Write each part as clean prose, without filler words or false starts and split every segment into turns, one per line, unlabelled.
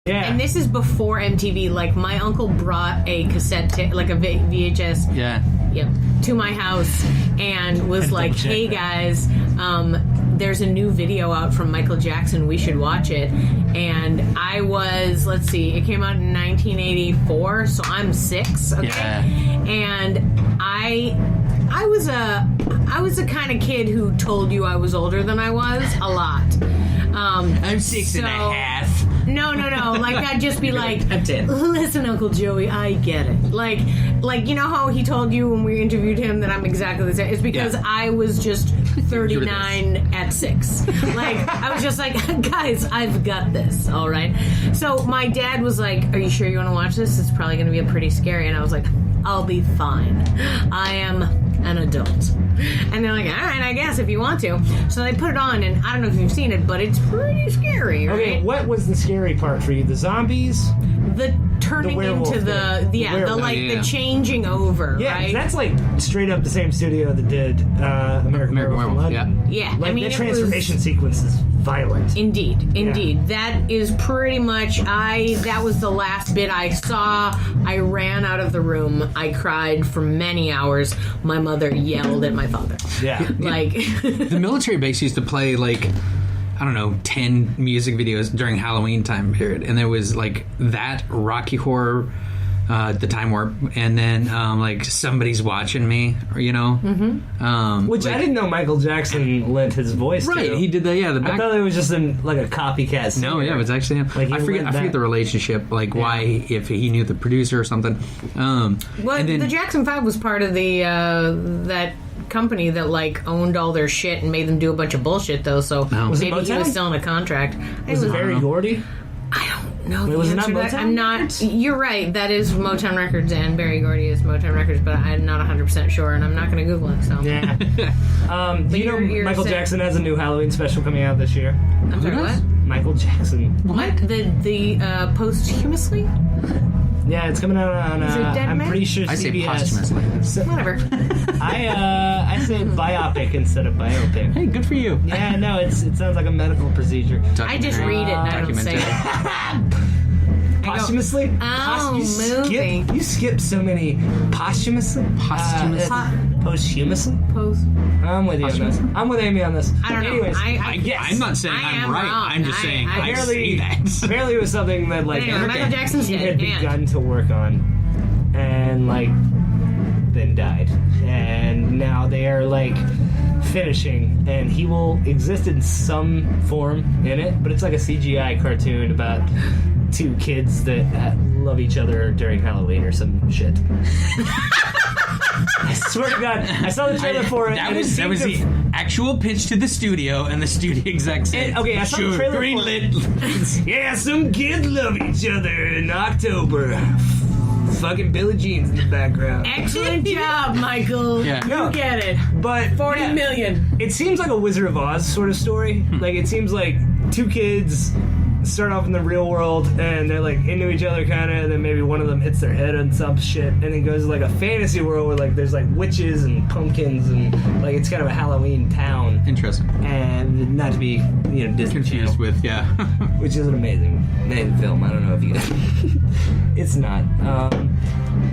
Yeah.
And this is before MTV. Like, my uncle brought a cassette tape, like a VHS.
Yeah.
Yep. To my house and was like, hey guys, there's a new video out from Michael Jackson. We should watch it. And I was, let's see, it came out in 1984, so I'm 6. Okay.
Yeah.
And I was the kind of kid who told you I was older than I was a lot.
I'm 6 and a half.
No. Like, I'd just be like,
I'm 10.
listen, Uncle Joey, I get it. Like, you know how he told you when we interviewed him that I'm exactly the same? It's because I was just 39 at 6. Like, I was just like, guys, I've got this, all right? So my dad was like, are you sure you want to watch this? It's probably going to be pretty scary. And I was like, I'll be fine. I am an adult. And they're like, all right, I guess, if you want to. So they put it on, and I don't know if you've seen it, but it's pretty scary, right?
Okay, what was the scary part for you? The zombies?
The turning
werewolf
into the changing over,
Yeah,
right?
that's like straight up the same studio that did American Werewolf in London.
Yeah,
Like,
I mean,
the transformation sequence is violent.
Indeed. That is pretty much, that was the last bit I saw. I ran out of the room. I cried for many hours. My mother yelled at my father.
Yeah.
Like,
The military base used to play, like, I don't know, 10 music videos during Halloween time period. And there was, like, that Rocky Horror, the Time Warp, and then, like, Somebody's Watching Me, you know? Mm-hmm.
Which,
like,
I didn't know Michael Jackson lent his voice to.
Right, he did the back.
I thought it was just like a copycat singer.
No, yeah, it was actually him.
Like,
I forget the relationship, like why, if he knew the producer or something.
well,
and then,
the Jackson 5 was part of the that company that, like, owned all their shit and made them do a bunch of bullshit, though, so
Was it
maybe he
Motown?
was still in a contract.
Was it Barry Gordy?
I don't know.
Wait,
the
was it
answer
not
to that.
Motown
I'm not.
Records?
You're right. That is Motown Records, and Barry Gordy is Motown Records, but I'm not 100% sure, and I'm not going to Google it. So
Yeah. Do you know
you're
Michael
sick.
Jackson has a new Halloween special coming out this year?
I'm sorry.
Who does?
What?
Michael Jackson.
What? The posthumously?
Yeah, it's coming out on.
Is it Dead
I'm
Man?
pretty sure
I say
CBS.
posthumously.
So-
Whatever.
I say biopic instead of biopic.
Hey, good for you.
Yeah, no, it sounds like a medical procedure.
I just read it and I don't say it.
Posthumously?
movie.
You skip so many posthumously. Posthumously.
Post.
I'm with you on this. I'm with Amy on this.
I don't know.
Anyways,
I guess.
I'm not saying
I
I'm
am
right.
wrong.
I'm just saying I
apparently,
see that.
apparently it was something that, like,
Anyway, Michael Jackson's
he
dead.
had begun to work on, and, like, then died, and now they are, like, finishing, and he will exist in some form in it, but it's like a CGI cartoon about two kids that love each other during Halloween or some shit. I swear to God, I saw the trailer for it.
That
and
was the actual pitch to the studio, and the studio exec said,
Okay, I saw the trailer for
greenlit.
Yeah, some kids love each other in October. Fucking Billie Jean's in the background.
Excellent job, Michael.
Yeah.
No.
You get it.
But
40 million.
It seems like a Wizard of Oz sort of story. Like, it seems like two kids start off in the real world and they're, like, into each other kind of, and then maybe one of them hits their head on some shit, and then goes to, like, a fantasy world where, like, there's, like, witches and pumpkins and, like, it's kind of a Halloween town.
Interesting.
And not to be, Disney
Confused
Channel,
with, yeah.
which is an amazing film. I don't know if you it's not.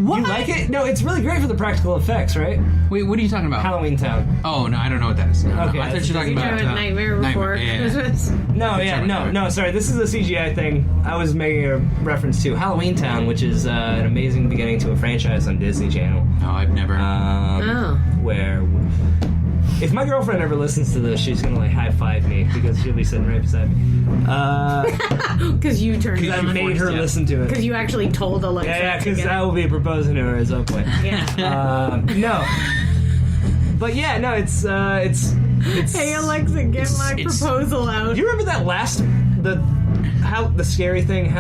What?
You like it? No, it's really great for the practical effects, right?
Wait, what are you talking about?
Halloween Town.
Oh, no, I don't know what that is. No,
Okay,
I thought you were talking
You're
about...
doing Nightmare Before
yeah.
Christmas.
No, sorry. This is a CGI thing. I was making a reference to Halloween Town, which is an amazing beginning to a franchise on Disney Channel.
Oh, I've never...
Where... If my girlfriend ever listens to this, she's gonna, like, high-five me because she'll be sitting right beside me.
Because you turned it
I
on.
made her listen to it.
Because you actually told Alexa.
Yeah,
to
because
get
I will be proposing to her at some point.
Yeah.
No. But yeah, no, it's
Hey, Alexa, get my proposal out.
Do you remember that the scary thing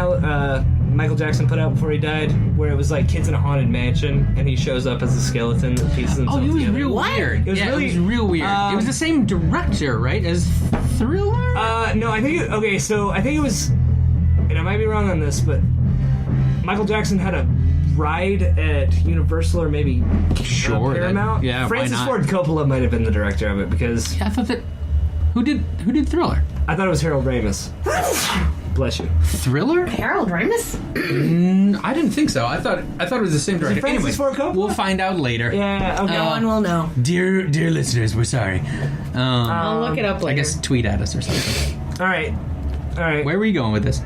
Michael Jackson put out before he died, where it was like kids in a haunted mansion and he shows up as a skeleton that pieces himself
Oh, it was
together?
real weird.
It was
it was real weird. It was the same director, right, as Thriller?
No, I think it was, and I might be wrong on this, but Michael Jackson had a ride at Universal or maybe Paramount.
Yeah,
Francis
why not?
Ford Coppola might have been the director of it because
I thought that... Who did Thriller?
I thought it was Harold Ramis. Bless you.
Thriller?
Harold Ramis?
I didn't think so. I thought it was the same director.
Francis
Anyway,
Ford Coppola?
we'll find out later.
Yeah, okay.
No one will know.
Dear listeners, we're sorry.
I'll look it up later.
I guess tweet at us or something.
All right.
Where were you going with this?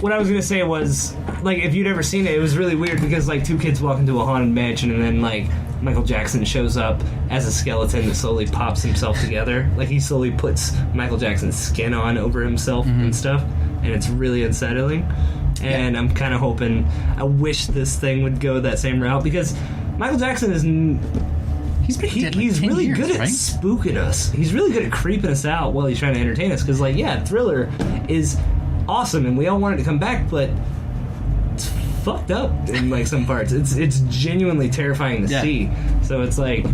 What I was gonna say was, like, if you'd ever seen it, it was really weird because, like, two kids walk into a haunted mansion and then, like, Michael Jackson shows up as a skeleton that slowly pops himself together. Like, he slowly puts Michael Jackson's skin on over himself and stuff, and it's really unsettling. And I'm kind of hoping, I wish this thing would go that same route because Michael Jackson is...
He's been dead like
he's
10
really
years,
good at
right?
spooking us. He's really good at creeping us out while he's trying to entertain us. Because, like, yeah, Thriller is awesome, and we all want it to come back, but it's fucked up in, like, some parts. It's genuinely terrifying to see. So it's like,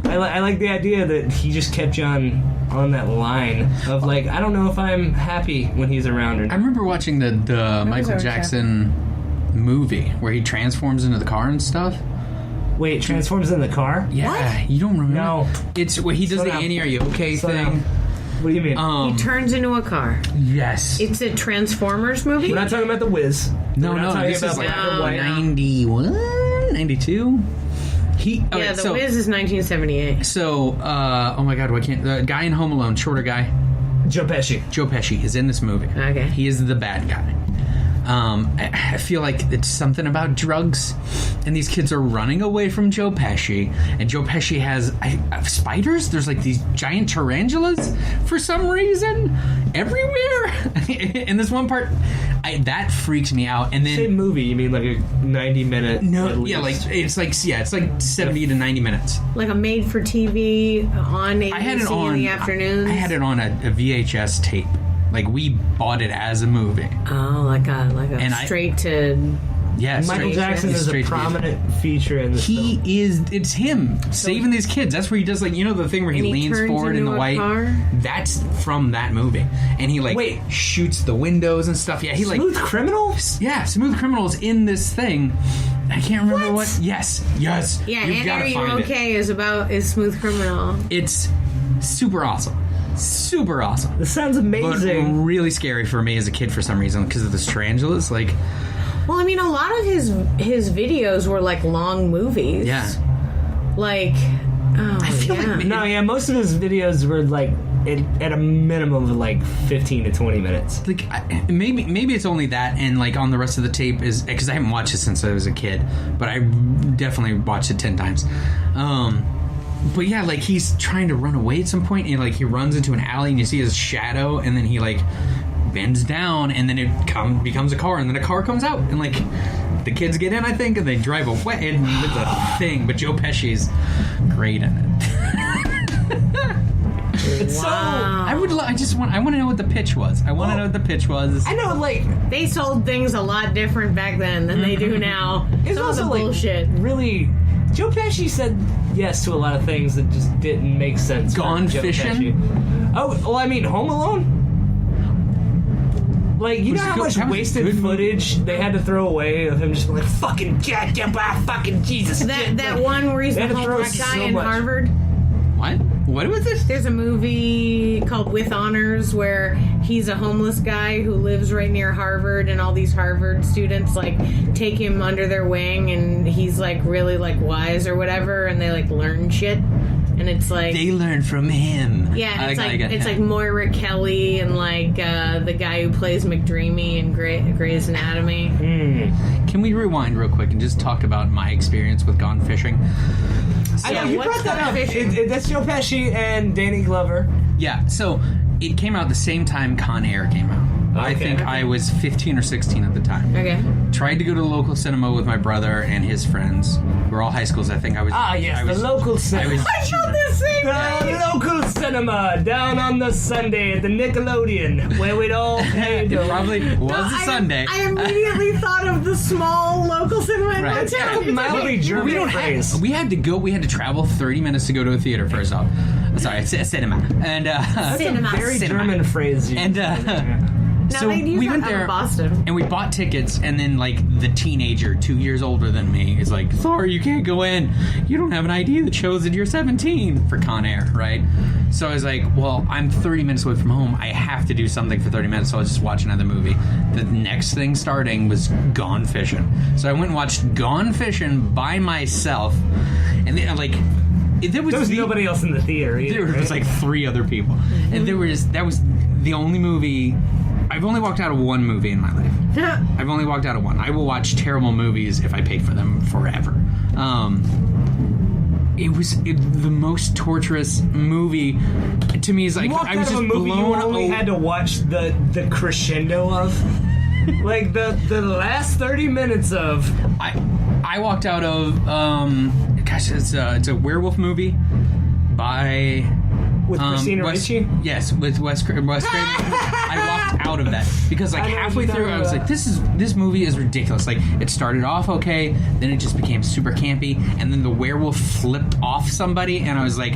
I like the idea that he just kept you on that line of, like, I don't know if I'm happy when he's around or not.
I remember watching the Michael Jackson movie where he transforms into the car and stuff.
Wait, transforms in the car?
Yeah,
What?
you don't remember?
No.
It's where he does
Slow
the
down.
Annie, are you okay
Slow
thing?
down. What do you mean?
He turns into a car.
Yes.
It's a Transformers movie?
We're not talking about The Wiz.
No,
We're not talking
this
about
is like
black and white.
91, 92.
Yeah, The Wiz is 1978.
So, oh my God, why can't the guy in Home Alone, shorter guy,
Joe Pesci.
Joe Pesci, is in this movie.
Okay.
He is the bad guy. I feel like it's something about drugs, and these kids are running away from Joe Pesci, and Joe Pesci has spiders. There's like these giant tarantulas for some reason everywhere. In this one part, that freaks me out. And then
Same movie, you mean like a 90-minute?
no, yeah, like it's like 70 to 90 minutes.
Like a made-for-TV on ABC
I had it on
in the afternoons?
I had it on a VHS tape. Like, we bought it as a movie.
Oh, like a
And
straight to...
Yeah,
Michael Jackson is a
straight to
prominent feature in this film.
it's him saving these kids. That's where he does, like, you know, the thing where he
And he
leans
turns
forward in
into
the
a
white.
car?
That's from that movie, and he like shoots the windows and stuff. Yeah, he like
Smooth Criminal?
yeah, Smooth Criminal's in this thing. I can't remember what. Yes.
Yeah,
You've
and
gotta
Are You
find
Okay is Smooth Criminal.
It's super awesome. Super awesome.
This sounds
But
amazing.
really scary for me as a kid for some reason because of the tarantulas. Like,
Well, I mean, a lot of his videos were like long movies.
yeah.
Like, I
feel like
No, yeah, most of his videos were like at a minimum of like 15 to 20 minutes.
Like maybe it's only that, and like on the rest of the tape is because I haven't watched it since I was a kid, but I definitely watched it 10 times. But yeah, like he's trying to run away at some point, and like he runs into an alley, and you see his shadow, and then he like bends down, and then it becomes a car, and then a car comes out, and like the kids get in, I think, and they drive away, and it's a thing. But Joe Pesci's great in it.
It's
wow.
I want to know what the pitch was. I want to know what the pitch was.
I know, like,
They sold things a lot different back then than they do now.
it's
Some of the
also like
bullshit.
really. Joe Pesci said yes to a lot of things that just didn't make sense. for
Gone
Joe
Fishing?
Pesci. Oh, well, I mean, Home Alone. Like, you know how much wasted footage they had to throw away of him just like fucking goddamn, fucking Jesus.
That one where he's
They
the
had to throw
homeless guy
so
in
much.
Harvard.
What was this?
There's a movie called With Honors where he's a homeless guy who lives right near Harvard, and all these Harvard students like take him under their wing, and he's like really like wise or whatever, and they like learn shit, and it's like
They learned from him.
yeah, it's like Moira Kelly and like the guy who plays McDreamy in Grey's Anatomy.
Can we rewind real quick and just talk about my experience with Gone Fishing?
I know,
Yeah,
you
what's
brought that
Gone
up.
Fishing?
That's Joe Pesci and Danny Glover.
Yeah, so it came out the same time Con Air came out. I
Okay.
think I was 15 or 16 at the time.
Okay.
Tried to go to the local cinema with my brother and his friends. We're all high schools. I think I was.
Yes,
I was,
the local cinema.
I was
I felt the same way.
The local cinema down on the Sunday at the Nickelodeon, where we'd all pay
It
to...
probably was a Sunday.
I immediately thought of the small local cinema in
Right.
my
That's
town.
a mildly German
we don't
phrase.
have. We had to go. We had to travel 30 minutes to go to a theater. First off, sorry, it's a cinema and
Cinema.
Very
Cinema.
German phrase.
And
No,
So
they use
we
that
went
out of
there,
Boston.
and we bought tickets, and then like the teenager 2 years older than me is like, sorry, you can't go in. You don't have an ID that shows that you're 17 for Con Air, right? So I was like, well, I'm 30 minutes away from home. I have to do something for 30 minutes, so I'll just watch another movie. The next thing starting was Gone Fishing. So I went and watched Gone Fishing by myself, and then, like, there was
nobody else in the theater either.
There was like 3 other people, and that was the only movie. I've only walked out of one movie in my life. I've only walked out of one. I will watch terrible movies if I pay for them forever. It was the most torturous movie to me. Is like I was just blown.
You only had to watch the crescendo of, like the last 30 minutes of.
I walked out of gosh, it's a werewolf movie by.
With Christina Ricci?
Yes, with Wes Craven. I walked out of that because like halfway through I was like, this movie is ridiculous. Like it started off okay, then it just became super campy, and then the werewolf flipped off somebody, and I was like,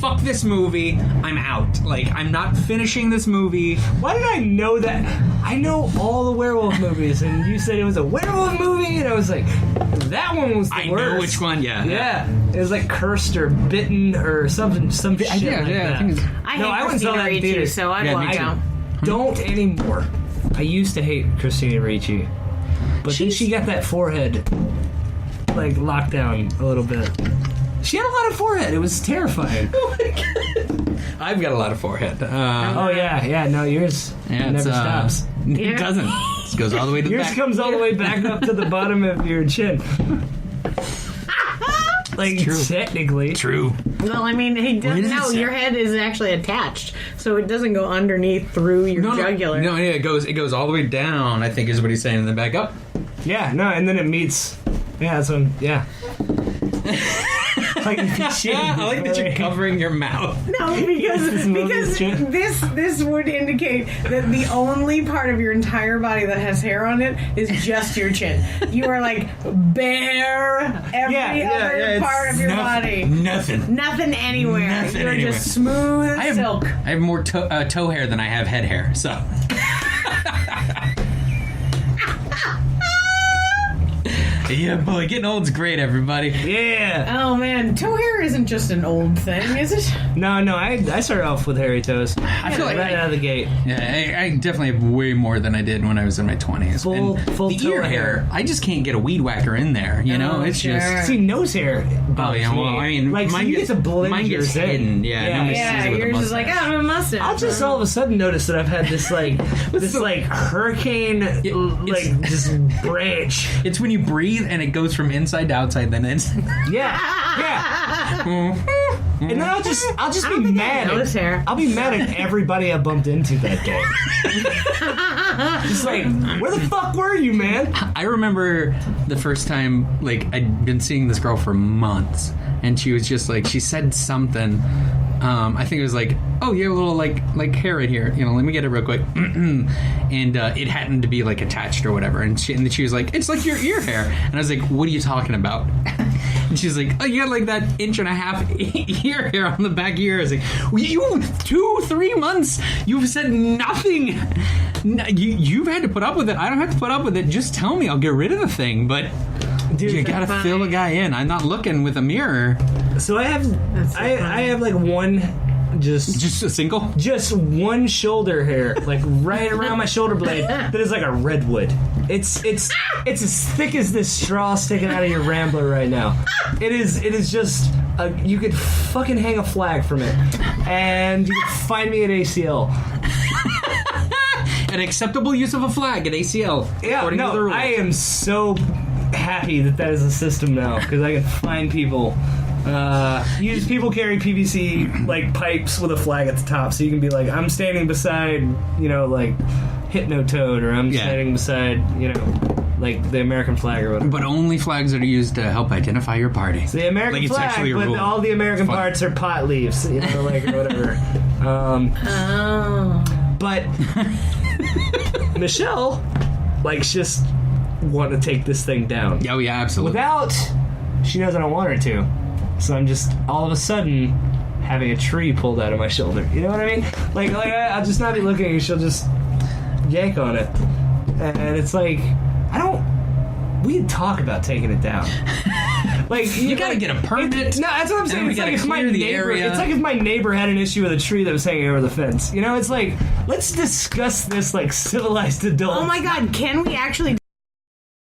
fuck this movie, I'm out. Like I'm not finishing this movie.
Why did I know that? I know all the werewolf movies, and you said it was a werewolf movie, and I was like, that one was the worst.
I know which one, yeah.
Yeah. It was like cursed or bitten or something, some shit like that.
I hate Christina Ricci, so I'd walk out.
Don't anymore. I used to hate Christina Ricci, but then she got that forehead like locked down a little bit. She had a lot of forehead. It was terrifying.
Oh my god! I've got a lot of forehead.
Oh yeah. No, yours never stops.
It doesn't. It goes all the way to the back.
Yours comes all the way back up to the bottom of your chin. Like, technically.
True.
Well, I mean, he doesn't know. Your head is actually attached, so it doesn't go underneath through your jugular.
No, yeah, it goes all the way down, I think is what he's saying, and then back up.
Yeah, no, and then it meets. Yeah, that's one. Yeah. Like,
I like that you're covering your mouth.
No, because this would indicate that the only part of your entire body that has hair on it is just your chin. You are like bare every other part of your body.
Nothing
anywhere. You're just smooth as silk.
I have more toe hair than I have head hair, so. Yeah, boy, getting old's great, everybody.
Yeah.
Oh man, toe hair isn't just an old thing, is it?
No, I started off with hairy toes.
I feel like
right out of the gate.
Yeah, I definitely have way more than I did when I was in my 20s.
Full
the
toe
ear hair. I just can't get a weed whacker in there. You know, it's just.
See, nose hair.
Oh yeah, well, I mean,
like
mine
gets a blend.
Mine gets hidden. Yeah,
yours is like, I have a mustache.
I'll just all of a sudden notice that I've had this like hurricane just branch.
It's when you breathe and it goes from inside to outside, then it's
yeah. And then I'll just be mad. I'll be mad at everybody I bumped into that day. Just like, where the fuck were you, man?
I remember the first time, like, I'd been seeing this girl for months, and she was just like, she said something. I think it was like, oh, you have a little like hair right here. You know, let me get it real quick. And it happened to be like attached or whatever. And she was like, it's like your ear hair. And I was like, what are you talking about? And she's like, oh, you got like that 1.5 ear hair on the back of your ear. I was like, well, you 2-3 months. You've said nothing. You've had to put up with it. I don't have to put up with it. Just tell me. I'll get rid of the thing. But dude, you gotta fill a guy in. I'm not looking with a mirror.
So I have like one just
a single?
Just one shoulder hair, like right around my shoulder blade, that is like a redwood. It's as thick as this straw sticking out of your Rambler right now. It is just you could fucking hang a flag from it, and you can find me at ACL.
An acceptable use of a flag at ACL.
Yeah, according to the rules. I am so happy that is a system now, because I can find people. People carry PVC like pipes with a flag at the top, so you can be like, I'm standing beside, like Hypnotoad, or I'm standing beside, like the American flag or whatever.
But only flags are used to help identify your party.
It's the American flag, but all the American parts are pot leaves, or whatever. But Michelle, just want to take this thing down.
Oh yeah, absolutely.
She knows I don't want her to. So I'm just all of a sudden having a tree pulled out of my shoulder. You know what I mean? Like I'll just not be looking, and she'll just yank on it. And it's like, we talk about taking it down. Like
you gotta get a permit.
No, that's what I'm saying.
We
It's
gotta
like if my
clear the
neighbor.
area.
It's like if my neighbor had an issue with a tree that was hanging over the fence. You know, it's like let's discuss this like civilized adults.
Oh my God! Can we actually